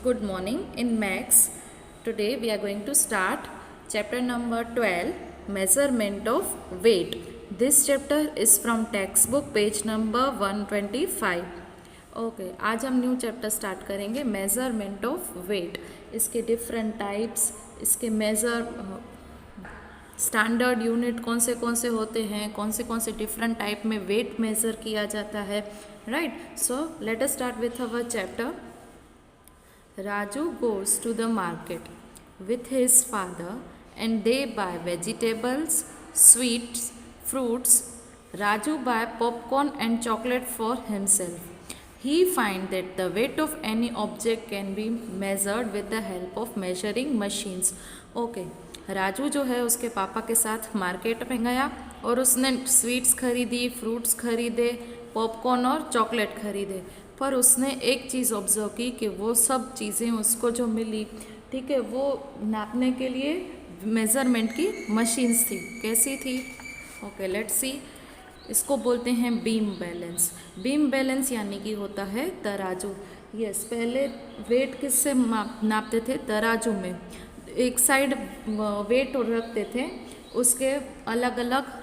Good morning. In Max, today we are going to start chapter number 12, Measurement of Weight. This chapter is from textbook page number 125. Okay आज हम new chapter start करेंगे measurement of weight. इसके different types, इसके measure standard unit कौन से होते हैं, कौन से डिफरेंट टाइप में वेट मेज़र किया जाता है, right. So let us start with our chapter. Raju goes to the market with his father and they buy vegetables, sweets, fruits. Raju buy popcorn and chocolate for himself. He finds that the weight of any object can be measured with the help of measuring machines. Okay, Raju जो है उसके पापा के साथ market में गया और उसने स्वीट्स खरीदी, फ्रूट्स खरीदे, पॉपकॉर्न और चॉकलेट खरीदे। पर उसने एक चीज़ ऑब्जर्व की कि वो सब चीज़ें उसको जो मिली, ठीक है, वो नापने के लिए मेज़रमेंट की मशीन्स थी। कैसी थी? Okay, let's see. इसको बोलते हैं बीम बैलेंस। बीम बैलेंस यानी कि होता है तराजू। यस, पहले वेट किससे नापते थे? तराजू में। एक साइड वेट रखते थे, उसके अलग अलग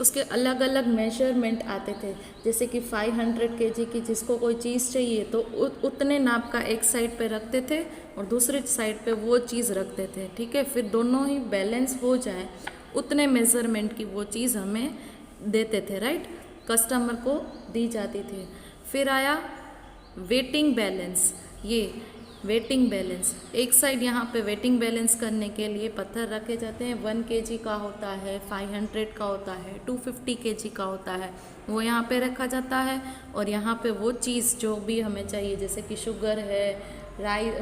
उसके अलग अलग मेजरमेंट आते थे। जैसे कि 500 kg की जिसको कोई चीज़ चाहिए तो उतने नाप का एक साइड पे रखते थे और दूसरी साइड पे वो चीज़ रखते थे, ठीक है। फिर दोनों ही बैलेंस हो जाए उतने मेज़रमेंट की वो चीज़ हमें देते थे, राइट, कस्टमर को दी जाती थी। फिर आया वेटिंग बैलेंस। ये वेटिंग बैलेंस, एक साइड यहाँ पे वेटिंग बैलेंस करने के लिए पत्थर रखे जाते हैं। 1 kg का होता है, 500 का होता है, 250 kg का होता है, वो यहाँ पे रखा जाता है। और यहाँ पे वो चीज़ जो भी हमें चाहिए, जैसे कि शुगर है,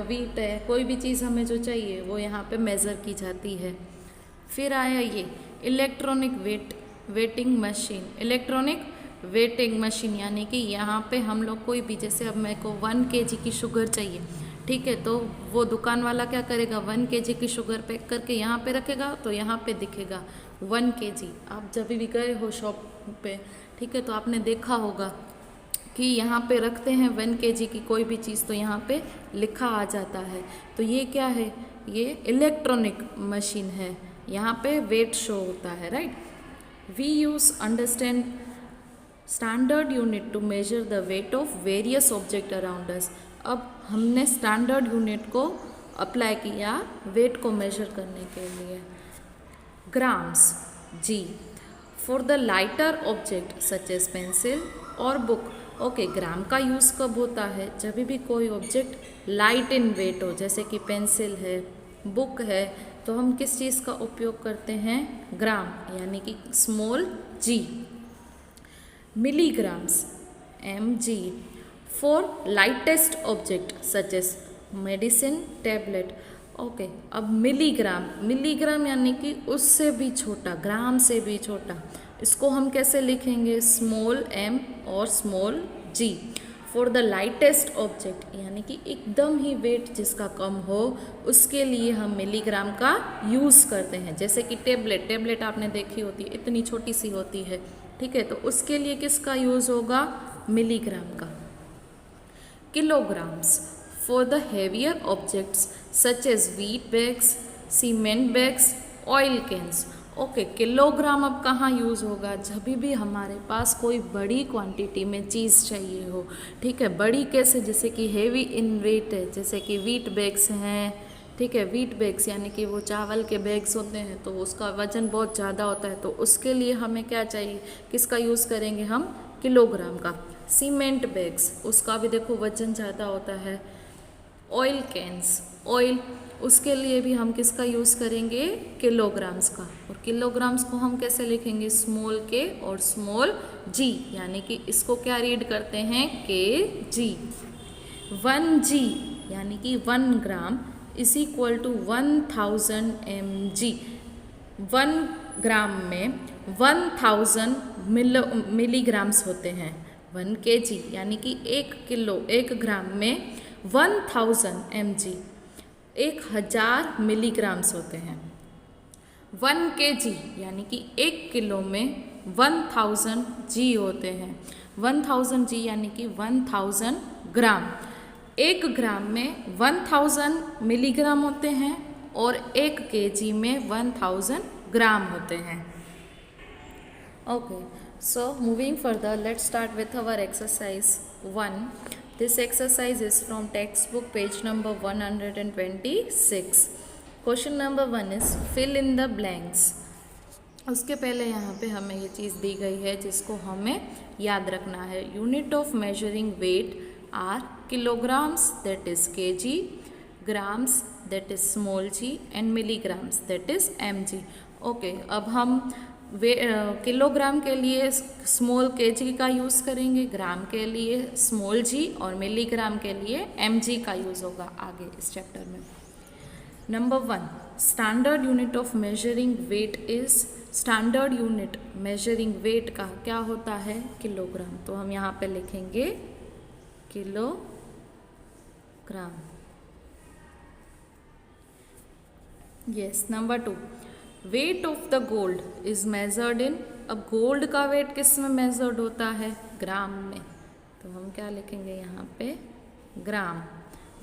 वीट है, कोई भी चीज़ हमें जो चाहिए वो यहाँ पे मेज़र की जाती है। फिर आया ये electronic waiting machine. Electronic waiting machine यानी कि यहाँ पे हम लोग कोई भी, जैसे अब मेरे को 1 kg की शुगर चाहिए, ठीक है, तो वो दुकान वाला क्या करेगा, 1 kg की शुगर पैक करके यहाँ पे रखेगा, तो यहाँ पे दिखेगा 1 kg। आप जब भी गए हो शॉप पे, ठीक है, तो आपने देखा होगा कि यहाँ पे रखते हैं 1 kg की कोई भी चीज़, तो यहाँ पे लिखा आ जाता है। तो ये क्या है? ये इलेक्ट्रॉनिक मशीन है, यहाँ पे वेट शो होता है, right. We use understand standard unit to measure the weight of various object around us. अब हमने स्टैंडर्ड यूनिट को अप्लाई किया वेट को मेजर करने के लिए। Grams, G, for the lighter object such as pencil और बुक। ओके, ग्राम का यूज़ कब होता है? जब भी कोई ऑब्जेक्ट लाइट इन वेट हो, जैसे कि पेंसिल है, बुक है, तो हम किस चीज़ का उपयोग करते हैं? ग्राम, यानी कि small G. Milligrams, mg, for lightest object such as medicine, tablet. Okay, अब मिलीग्राम यानी कि उससे भी छोटा, ग्राम से भी छोटा। इसको हम कैसे लिखेंगे? स्मॉल m और small g। For the lightest object यानी कि एकदम ही वेट जिसका कम हो, उसके लिए हम मिलीग्राम का यूज़ करते हैं। जैसे कि टेबलेट आपने देखी होती है, इतनी छोटी सी होती है, ठीक है, तो उसके लिए किसका यूज़ होगा? मिलीग्राम का। Kilograms, for the heavier objects such as wheat bags, cement bags, oil cans. Okay, kilogram अब कहाँ यूज़ होगा? जब भी हमारे पास कोई बड़ी क्वांटिटी में चीज़ चाहिए हो, ठीक है। बड़ी कैसे? जैसे कि हेवी इन वेट है, जैसे कि व्हीट बैग्स हैं, ठीक है। व्हीट बैग्स यानी कि वो चावल के बैग्स होते हैं, तो उसका वज़न बहुत ज़्यादा होता है, तो उसके लिए हमें क्या चाहिए? किसका यूज़ करेंगे हम? किलोग्राम का। सीमेंट बैग्स, उसका भी देखो वज़न ज़्यादा होता है। ऑयल कैन्स, ऑयल, उसके लिए भी हम किसका यूज़ करेंगे? किलोग्राम्स का। और किलोग्राम्स को हम कैसे लिखेंगे? स्मॉल के और स्मॉल जी, यानी कि इसको क्या रीड करते हैं? kg। 1g यानी कि 1 gram is equal to 1000 mg। 1 gram में 1000 मिलीग्राम्स होते हैं। 1 kg यानी कि 1 ग्राम में 1000 mg, 1000 मिलीग्राम्स होते हैं। 1 kg यानी कि 1 किलो में 1000 g होते हैं। 1000 g यानी कि 1000 ग्राम। 1 ग्राम में 1000 मिलीग्राम होते हैं और 1 केजी में 1000 ग्राम होते हैं। Okay, so moving further, let's start with our exercise 1. This exercise is from textbook page number 126. Question number 1 is fill in the blanks. उसके पहले यहाँ पे हमें ये चीज़ दी गई है जिसको हमें याद रखना है. Unit of measuring weight are kilograms, that is kg, grams, that is small g, and milligrams, that is mg. Okay, अब हम किलोग्राम के लिए स्मॉल केजी का यूज़ करेंगे, ग्राम के लिए स्मॉल जी और मिलीग्राम के लिए mg का यूज़ होगा आगे इस चैप्टर में. Number 1, standard unit of measuring weight is, standard unit measuring weight का क्या होता है? किलोग्राम. तो हम यहाँ पे लिखेंगे kilogram. Yes. Number 2, weight of the gold is measured इन. अब गोल्ड का वेट किस में मेजर्ड होता है? ग्राम में. तो हम क्या लिखेंगे यहाँ पे? ग्राम.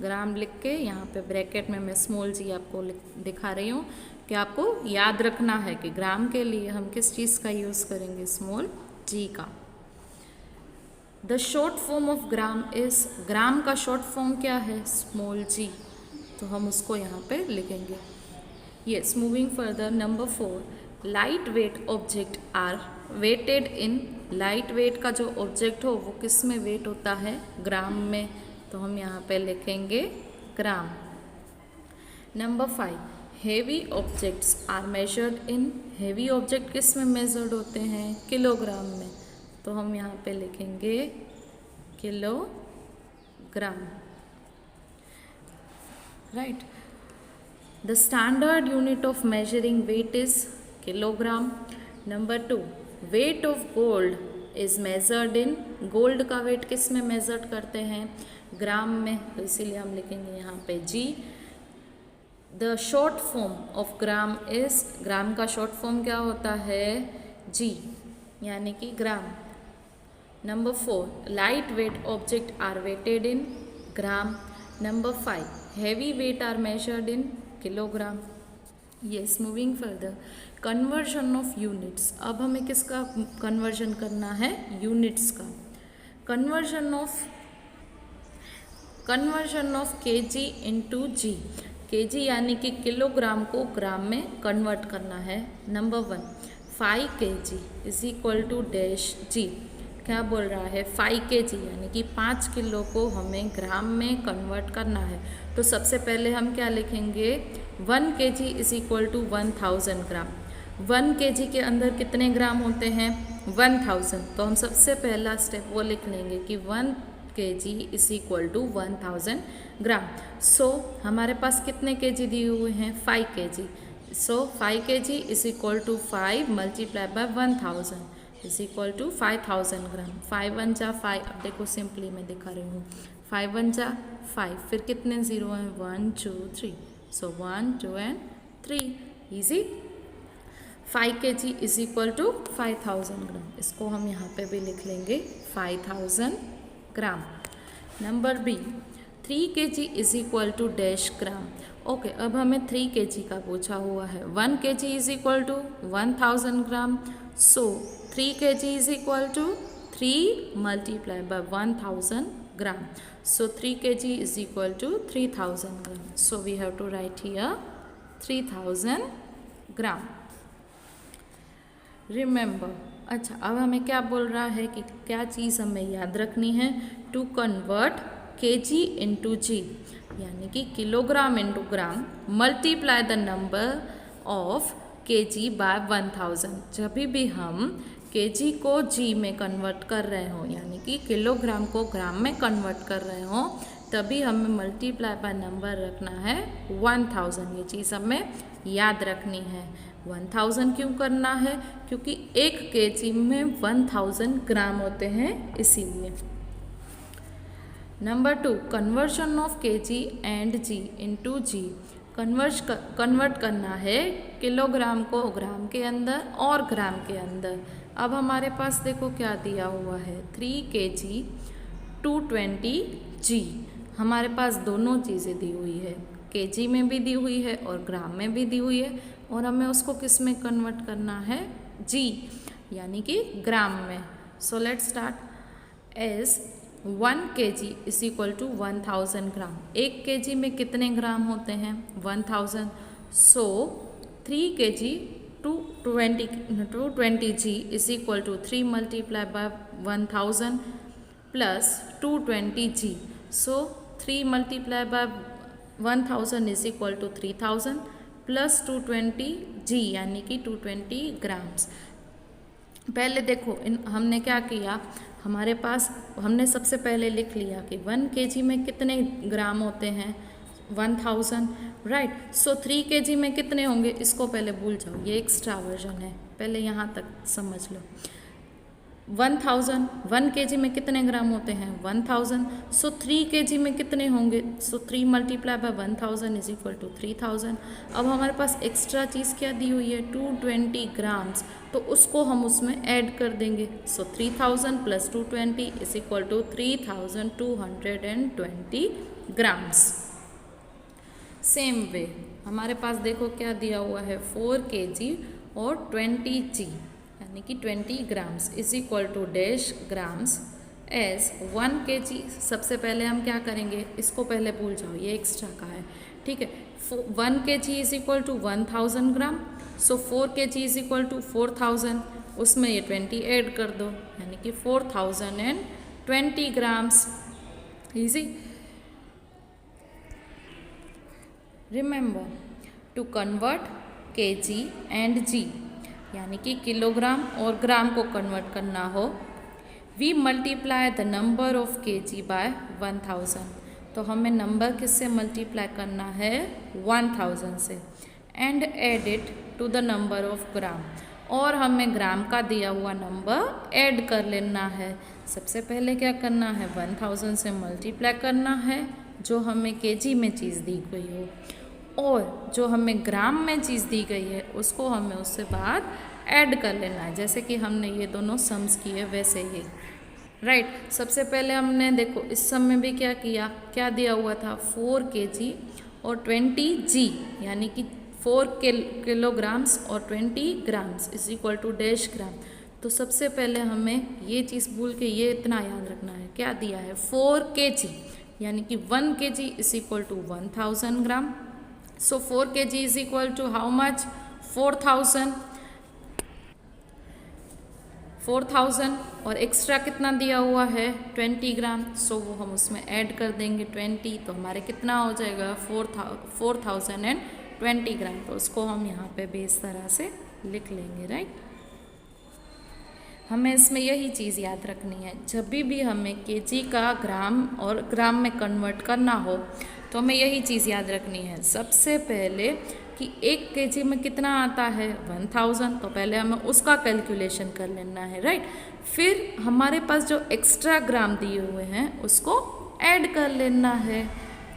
ग्राम लिख के यहाँ पे ब्रैकेट में मैं स्मॉल जी आपको दिखा रही हूँ कि आपको याद रखना है कि ग्राम के लिए हम किस चीज़ का यूज़ करेंगे? स्मॉल जी का. The short form of gram is, gram का शॉर्ट फॉर्म क्या है? Small G. तो हम उसको यहाँ पे लिखेंगे. Yes. Moving further, number 4, light weight object are weighted in. Light weight का जो ऑब्जेक्ट हो वो किस में वेट होता है? ग्राम में. तो हम यहाँ पे लिखेंगे gram. Number 5, heavy objects are measured in. Heavy object किस में मेजर्ड होते हैं? किलोग्राम में. तो हम यहाँ पे लिखेंगे kilogram. Right. The standard unit of measuring weight is kilogram. Number 2, weight of gold is measured in. Gold का वेट किस में मेजर्ड करते हैं? ग्राम में. तो इसीलिए हम लिखेंगे यहाँ पे G. The short form of gram is, gram का शॉर्ट फॉर्म क्या होता है? जी, यानी कि gram. Number 4, light weight object are weighted in gram. Number 5, heavy weight are measured in kilogram. Yes. Moving further, conversion of units. अब हमें किसका conversion करना है? यूनिट्स का. Conversion of KG into G. KG यानी कि किलोग्राम को gram में कन्वर्ट करना है. Number 1, 5 kg is equal to dash G. क्या बोल रहा है? 5 kg यानी कि 5 किलो को हमें ग्राम में कन्वर्ट करना है. तो सबसे पहले हम क्या लिखेंगे? 1 kg is equal to 1000 gram. 1 kg के अंदर कितने ग्राम होते हैं? 1000. तो हम सबसे पहला स्टेप वो लिख लेंगे कि 1 kg is equal to 1000 gram. So हमारे पास कितने kg दिए हुए हैं? 5 kg. So 5 kg is equal to 5 multiply by 1000 is equal to 5000 gram. 5 1 जा 5. अब देखो सिंपली मैं दिखा रही हूँ. 5 1 जा 5. फिर कितने ज़ीरो हैं? 1 2 3. So 1 2 and 3. Easy. 5 kg is equal to 5000 gram. इसको हम यहाँ पे भी लिख लेंगे 5000 gram. Number B, 3 kg is equal to dash gram. Okay, अब हमें 3 kg का पूछा हुआ है. 1 kg is equal to 1000 gram. So 3 kg is equal to 3 multiplied by 1000 gram. So 3 kg is equal to 3000 gram. So we have to write here 3000 gram. Remember. अच्छा, अब हमें क्या बोल रहा है कि क्या चीज़ हमें याद रखनी है? To convert kg into g, यानी कि किलोग्राम into gram, multiply the number of kg by 1000. जब भी हम kg को g में कन्वर्ट कर रहे हो, यानी कि किलोग्राम को ग्राम में कन्वर्ट कर रहे हो, तभी हमें मल्टीप्लाई बाय नंबर रखना है 1000. ये चीज़ हमें याद रखनी है. 1000 क्यों करना है? क्योंकि 1 kg में 1000 ग्राम होते हैं, इसीलिए. Number 2, conversion of kg and g into G. Convert करना है किलोग्राम को ग्राम के अंदर और ग्राम के अंदर. अब हमारे पास देखो क्या दिया हुआ है, 3 kg 220 g. हमारे पास दोनों चीज़ें दी हुई है, केजी में भी दी हुई है और ग्राम में भी दी हुई है, और हमें उसको किस में कन्वर्ट करना है, जी यानी कि ग्राम में। So let's start. As 1 kg is equal to 1000 gram. 1 kg में कितने ग्राम होते हैं, 1000। So 3 kg two 20 g is equal to 3 multiply by 1000 plus 220 g। So 3 multiply by 1000 is equal to 3000 plus 220 g यानी कि 220 grams. पहले देखो हमने क्या किया, हमारे पास हमने सबसे पहले लिख लिया कि 1 kg में कितने ग्राम होते हैं, 1000, राइट। सो 3 kg में कितने होंगे, इसको पहले भूल जाओ, ये एक्स्ट्रा वर्जन है, पहले यहाँ तक समझ लो। 1000, 1 kg में कितने ग्राम होते हैं, 1000। सो 3 kg में कितने होंगे, so 3 multiply by 1000 is equal to 3000। अब हमारे पास एक्स्ट्रा चीज़ क्या दी हुई है, 220 ग्राम्स, तो उसको हम उसमें ऐड कर देंगे। So 3000 plus 220 is equal to 3220 grams. Same way हमारे पास देखो क्या दिया हुआ है, 4 kg और 20 g यानी कि 20 grams is equal to dash grams as 1 kg। सबसे पहले हम क्या करेंगे, इसको पहले भूल जाओ, ये एक्स्ट्रा का है, ठीक है। 1 kg is equal to 1000 gram. So 4 kg is equal to 4000, उसमें ये 20 ऐड कर दो यानी कि 4020 grams. Easy. Remember to convert kg and g यानी कि किलोग्राम और ग्राम को कन्वर्ट करना हो, we multiply the number of kg by 1000। तो हमें नंबर किससे मल्टीप्लाई करना है, 1000 से, and add it to the number of gram, और हमें ग्राम का दिया हुआ नंबर ऐड कर लेना है। सबसे पहले क्या करना है, 1000 से मल्टीप्लाई करना है जो हमें kg में चीज़ दी गई हो, और जो हमें ग्राम में चीज़ दी गई है उसको हमें उससे बाद ऐड कर लेना है, जैसे कि हमने ये दोनों सम्स किए वैसे ही, राइट। सबसे पहले हमने देखो इस सम में भी क्या किया, क्या दिया हुआ था, 4 kg और 20 g यानी कि 4 किलोग्राम्स और 20 grams is equal to dash gram. तो सबसे पहले हमें ये चीज़ भूल के ये इतना याद रखना है, क्या दिया है, 4 kg यानी कि 1 kg is equal to 1000 gram. So 4 kg is equal to how much, 4000 और एक्स्ट्रा कितना दिया हुआ है, 20 ग्राम। सो वो हम उसमें ऐड कर देंगे 20, तो हमारे कितना हो जाएगा, 4020 ग्राम। तो उसको हम यहाँ पे भी इस तरह से लिख लेंगे, राइट। हमें इसमें यही चीज़ याद रखनी है, जब भी हमें kg का ग्राम और ग्राम में कन्वर्ट करना हो तो हमें यही चीज़ याद रखनी है, सबसे पहले कि 1 kg में कितना आता है, 1000, तो पहले हमें उसका कैलकुलेशन कर लेना है, राइट। फिर हमारे पास जो एक्स्ट्रा ग्राम दिए हुए हैं उसको ऐड कर लेना है।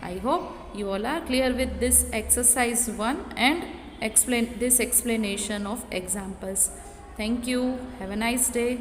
I hope you all are clear with this exercise 1 and explain this explanation of examples. Thank you. Have a nice day.